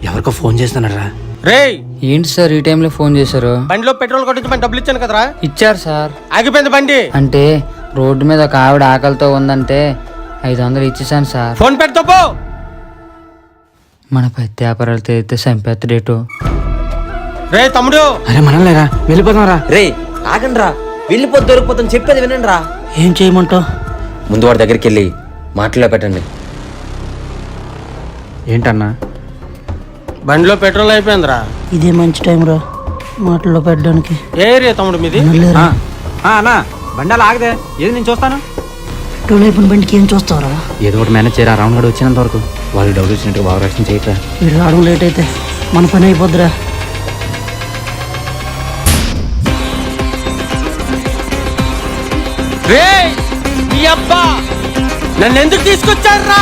ఎవరికో ఫోన్ చేస్తున్నారా? రేయ్, ఏంటి సార్ ఈ టైంలో ఫోన్ చేశారు? బండిలో పెట్రోల్ కొట్టించమని డబ్బులు ఇచ్చాను కదరా, ఇచ్చారు సార్. ఆగిపోయింది బండి. అంటే రోడ్డు మీద ఒక ఆవిడ ఆకలితో ఉందంటే 500 ఇచ్చేసాను సార్. ఫోన్ పెడతా పో. మన పెద్ద వ్యాపారాలు తెరిస్తే సంపెత్తడేటో. రే తమ్ముడు, అరే మనలేరా, వెళ్ళిపోతాం రా. రే ఆగండి రా, వెళ్ళిపోతే దొరికిపోతాం, చెప్పేది వినండి రా. ఏం చేయమంటావు? ముందు వాడి దగ్గరికి వెళ్ళి మాటలో పెట్టండి. ఏంటన్నా? బండిలో పెట్రోల్ అయిపోయిందిరా. ఇదే మంచి టైం రా మాటల్లో పెట్టడానికి. ఏ ఏరియా తమ్ముడు మీది? అన్నా బండాలు ఆగదే, ఏది నేను చూస్తాను. పెట్రోల్ అయిపోయిన బండికి ఏం చూస్తావురా? ఏదో ఒకటి మేనేజ్ చేయరా, రౌండ్ గడు వచ్చినంత వరకు. వాళ్ళు డబ్బులు ఇచ్చినట్టు బాగా రక్షణ చేయట్రా. వీడు రావడం లేట్ అయితే మన పని అయిపోద్దిరా. రే ఈ అబ్బా నన్ను ఎందుకు తీసుకొచ్చారా?